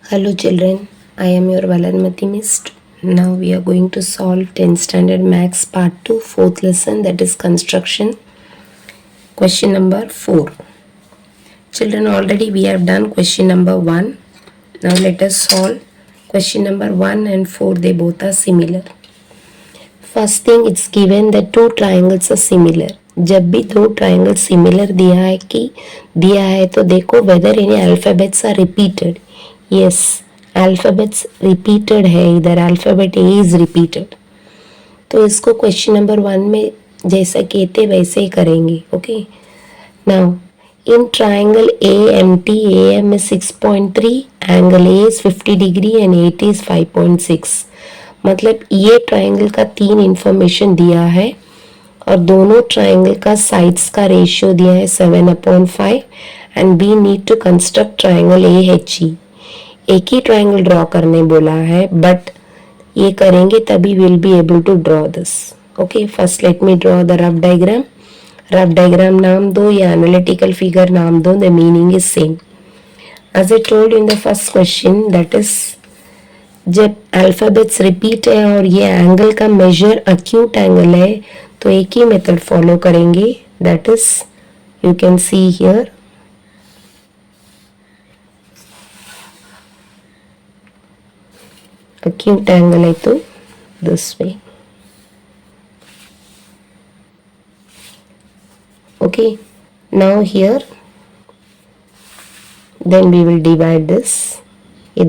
Hello children, I am your Valanmati Mist. Now we are going to solve 10th standard maths part 2 fourth lesson, that is construction. Question number 4. Children, already we have done question number 1. Now let us solve question number 1 and 4. They both are similar. First thing, it's given that two triangles are similar. जब भी दो triangle similar दिया है तो देखो whether any alphabets are repeated. Yes, alphabets repeated है, इधर alphabet A is repeated. तो इसको क्वेश्चन नंबर 1 में जैसा कहते वैसे ही करेंगे. Okay, now in triangle AM is 6.3, angle A is 50 डिग्री एंड AT is 5.6. मतलब ये ट्राइंगल का 3 इंफॉर्मेशन दिया है और दोनों ट्राइंगल का साइड्स का रेशियो दिया है 7/5 and we need to construct triangle AHE. एक ही ट्राइंगल ड्रॉ करने बोला है, बट ये करेंगे तभी will be able to draw this. Okay, first let me draw the rough diagram. Rough diagram नाम दो या एनालिटिकल फिगर नाम दो, the meaning is same. As I told in the first question, that is जब alphabets repeat है और ये angle का मेजर अक्यूट एंगल है तो एक ही मेथड फॉलो करेंगे, that is you can see here. acute angle है तो this way. Okay, now here then we will divide this. ये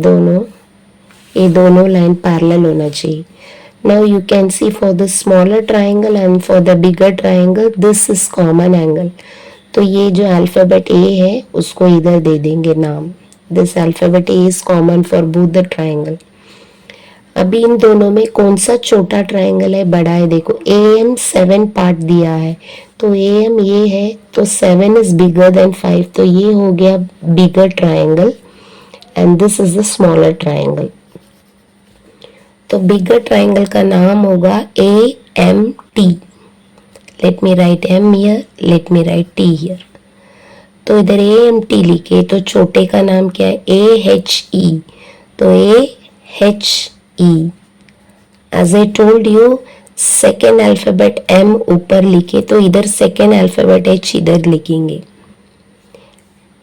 दोनों लाइन पैरेलल होना चाहिए. Now you can see for the smaller triangle and for the bigger triangle this is common angle. तो ये जो alphabet A है उसको इधर दे देंगे नाम. This alphabet A is common for both the triangle. अभी इन दोनों में कौन सा छोटा ट्राइंगल है, बड़ा है. देखो AM 7 पार्ट दिया है तो AM ये है तो 7 इज बिगर देन 5, तो ये हो गया बिगर triangle and this is the smaller triangle. तो बिगर ट्राइंगल का नाम होगा AMT. Let me right M here, let me right T here. तो इधर AMT लिखे तो छोटे का नाम क्या है, AHE. तो AHE. As I told you, second alphabet M ऊपर लिखे तो इधर सेकेंड अल्फाबेट H इधर लिखेंगे.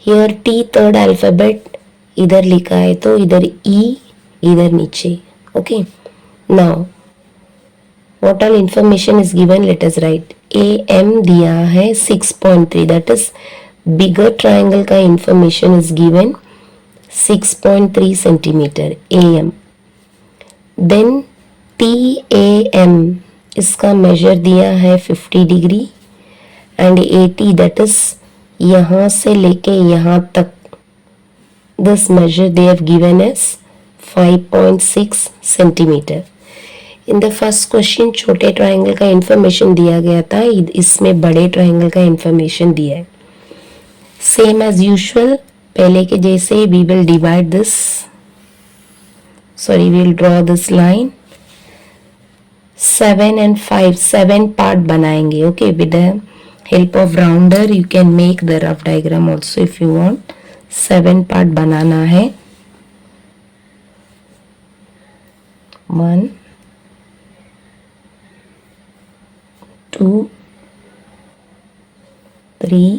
हियर T थर्ड अल्फाबेट इधर लिखा है तो इधर E इधर नीचे. Okay, now what all information is given, let us write. AM दिया है 6.3, दैट इज बिगर ट्राइंगल का information is given 6.3 centimetre AM. Then TAM इसका मेजर दिया है 50 डिग्री एंड AT दैट इज यहाँ से लेके यहाँ तक, this measure they have given as 5.6 centimetre. In the first question छोटे ट्राइंगल का इंफॉर्मेशन दिया गया था, इसमें बड़े ट्राइंगल का इंफॉर्मेशन दिया है. सेम एज यूजुअल पहले के जैसे we will divide this, sorry we will draw this line. 7 and 5 7 part बनाएंगे. Okay, with the help of rounder you can make the rough diagram also if you want. 7 part बनाना है. 1 2 3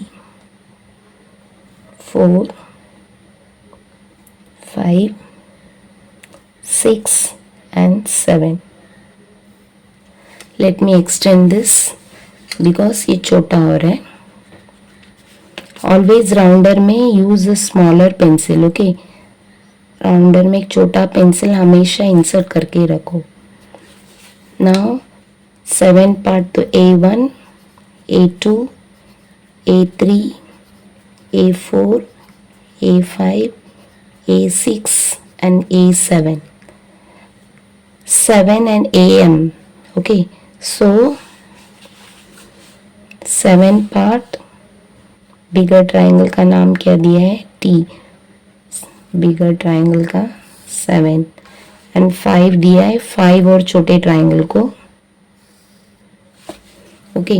4 5 6 and 7. Let me extend this because ये छोटा हो रहा है. Always rounder में use a smaller pencil. Okay, rounder में एक छोटा पेंसिल हमेशा इंसर्ट करके रखो. Now 7 पार्ट तो A1 A2 A3 A4 A5 A6 and A7. 7 and AM. Okay, so 7 part bigger triangle का नाम क्या दिया है, T. बिगर ट्राइंगल का 7 एंड 5 दिया है, 5 और छोटे ट्राइंगल को. ओके,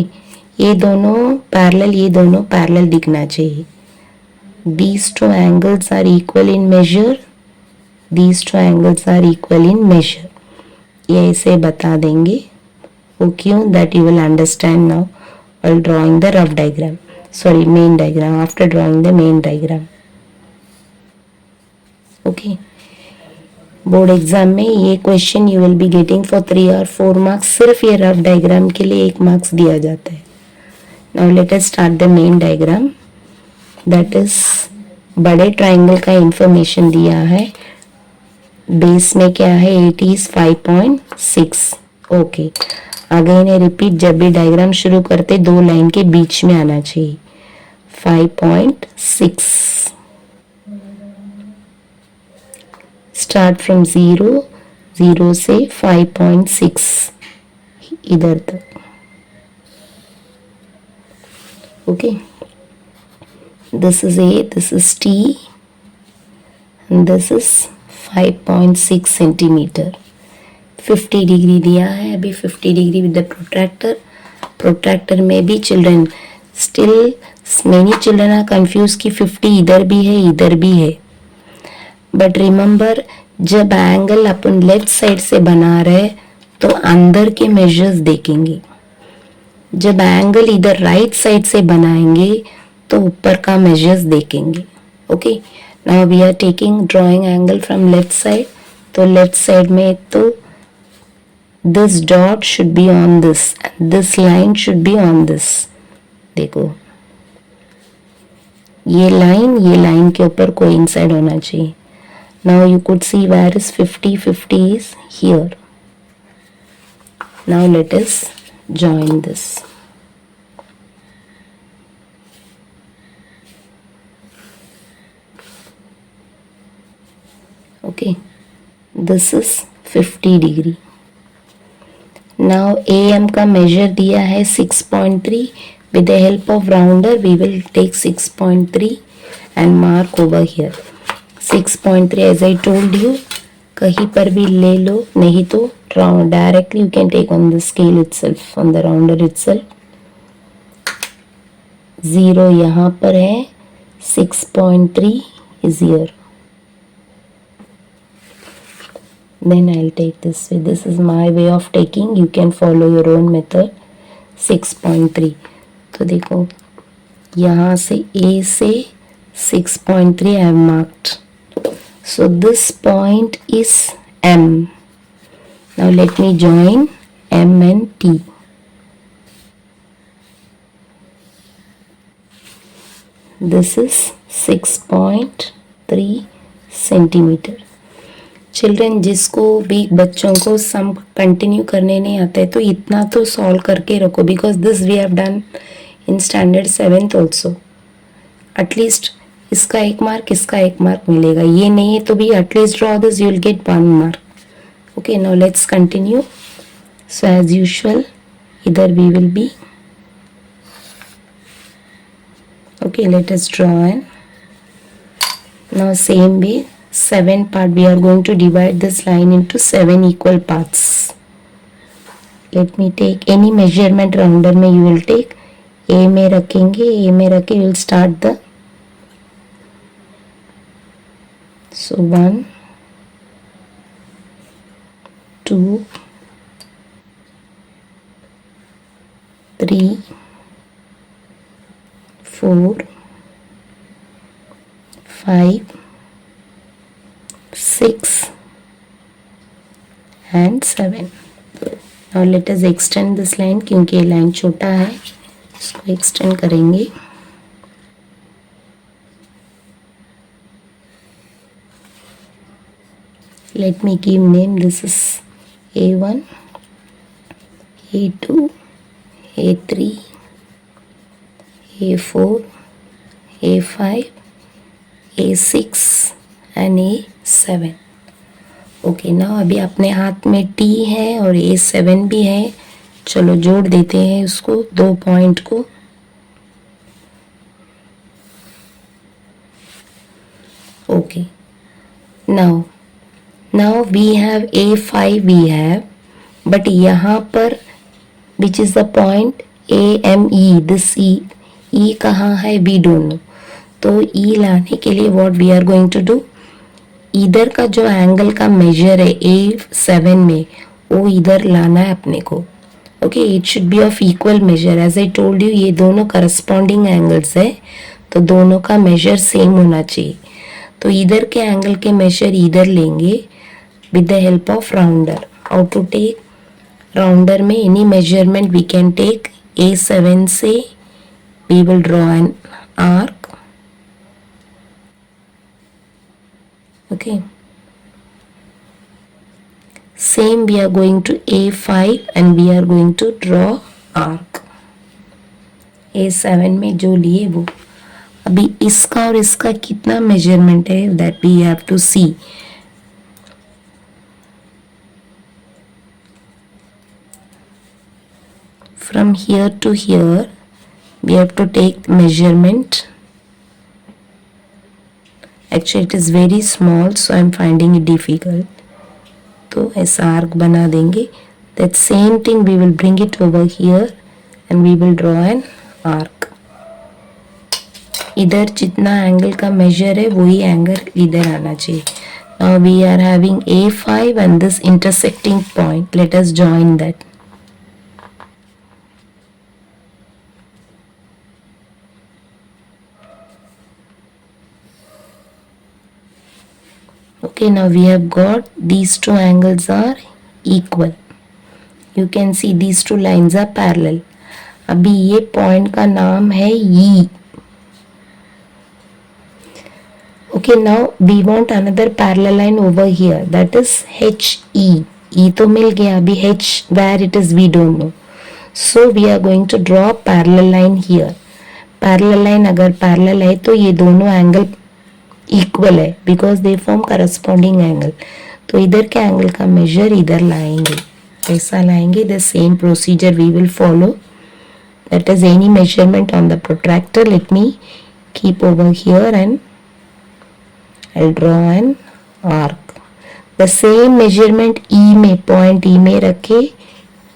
ये दोनों पैरेलल दिखना चाहिए. These two angles are equal in measure these triangles are equal in measure. ये इसे बता देंगे. वो क्यों? That you will understand now while drawing the rough diagram. Sorry, main diagram. After drawing the main diagram. Okay. Board exam में ये question you will be getting for 3 और 4 marks. सिर्फ ये रफ डायग्राम के लिए 1 मार्क्स दिया जाता है. Now let us start the main diagram. That is बड़े ट्राइंगल का इंफॉर्मेशन दिया है. बेस में क्या है? 8 इज 5.6. ओके. आगे इन्हें रिपीट. जब भी डायग्राम शुरू करते 2 लाइन के बीच में आना चाहिए. 5.6. स्टार्ट फ्रॉम 0 से 5.6 इधर तक. Okay. This is A, this is T and this is 5.6 centimetre. 50 degree दिया है. अभी 50 degree with the protractor. Protractor में भी children still many children are confuse कि 50 इधर भी है इधर भी है. बट रिमेंबर, जब एंगल अपन लेफ्ट साइड से बना रहे तो अंदर के मेजर्स देखेंगे. जब एंगल इधर राइट साइड से बनाएंगे तो ऊपर का मेजर्स देखेंगे. Okay. Now we are taking drawing angle from left side. तो लेफ्ट साइड में तो this dot should be on this, this line should be on this. देखो ये लाइन के ऊपर कोइंसाइड होना चाहिए. Now you could see where is 50 is here. Now let us join this. Okay, this is 50 degree. Now AM का measure दिया है 6.3. With the help of rounder we will take 6.3 and mark over here. 6.3 as I told you, कहीं पर भी ले लो, नहीं तो directly you can take on the scale itself, on the rounder itself. 0 यहाँ पर है. 6.3 is here. Then I'll take this way. This is my way of taking. You can follow your own method. 6.3. तो देखो यहाँ से A से 6.3 I have marked. So this point is M. Now let me join M and T. This is 6.3 centimetre. Children जिसको भी बच्चों को सम continue करने नहीं आता है तो इतना तो सॉल्व करके रखो. Because this we have done in standard 7th also. At least इसका 1 मार्क, इसका 1 मार्क मिलेगा. ये नहीं है तो भी at least draw this, you will get 1 mark. Okay. Now let's continue. So as usual इधर we will be. Okay. Let us draw and now same way 7 part we are going to divide this line into 7 equal parts. Let me take any measurement rounder में you will take. A में रखेंगे. A में रखे you will start the. So 1, 2, 3, 4, 5, 6 and 7. Now let us extend this line क्योंकि ये line छोटा है. इसको एक्सटेंड करेंगे. Let me give name. This is A1, A2, A3, A4, A5, A6 and A7. Okay. Now अभी अपने हाथ में T है और A7 भी है. चलो जोड़ देते हैं उसको, 2 पॉइंट को. Okay. now we have A5 we have, but यहाँ पर which is the point AME, this E कहाँ है we don't know. तो E लाने के लिए what we are going to do, इधर का जो एंगल का मेजर है A7 में वो इधर लाना है अपने को. Okay, it should be of equal measure. As I told you ये दोनों करस्पॉन्डिंग एंगल्स है तो दोनों का मेजर सेम होना चाहिए. तो इधर के एंगल के मेजर इधर लेंगे with the help of rounder. How to take rounder में any measurement we can take. A7 से we will draw an arc. Okay, same we are going to A5 and we are going to draw arc. A7 में जो लिए वो. अभी इसका और इसका कितना मेजरमेंट है that we have to see. From here to here we have to take measurement. Actually it is very small so I am finding it difficult. तो ऐसा आर्क बना देंगे. That same thing we will bring it over here and we will draw an arc. इधर जितना angle का major है वही angle इधर आना चाहिए. Now we are having A5 and this intersecting point. Let us join that. Okay, now we have got these two angles are equal. You can see these two lines are parallel. अभी ये point का नाम है E. Okay, now we want another parallel line over here. That is HE. E तो मिल गया. अभी H where it is we don't know. So we are going to draw a parallel line here. Parallel line अगर parallel है तो ये दोनों angle equal है because they form corresponding angle. तो इधर के एंगल का मेजर इधर लाएंगे. ऐसा लाएंगे. The same procedure we will follow. That is any measurement on the protractor. Let me keep over here and I draw an arc. The same measurement e में point e में रखे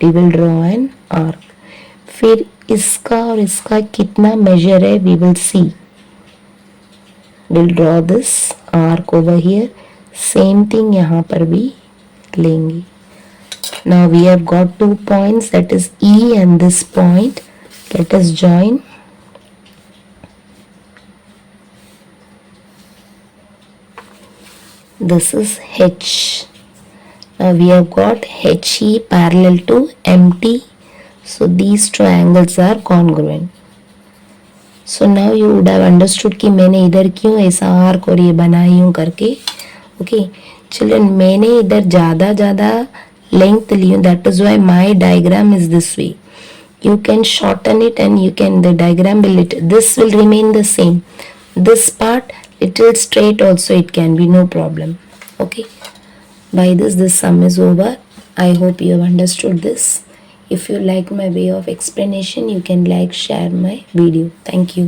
we will draw an arc. फिर इसका और इसका कितना measure है we will see. We'll draw this arc over here. Same thing यहाँ पर भी लेंगे. Now we have got two points, that is E and this point. Let us join. This is H. Now we have got HE parallel to MT. So these two angles are congruent. So now you would have understood कि मैंने इधर क्यों ऐसा arc और ये बनाई हूँ करके. ओके चिल्ड्रन, मैंने इधर ज़्यादा लेंथ ली हूँ. That is why my diagram is this way. You can shorten it and you can the diagram will this will remain the same. This part little straight also it can be, no problem. Okay, by this sum is over. I hope you have understood this. If you like my way of explanation, you can like, share my video. Thank you.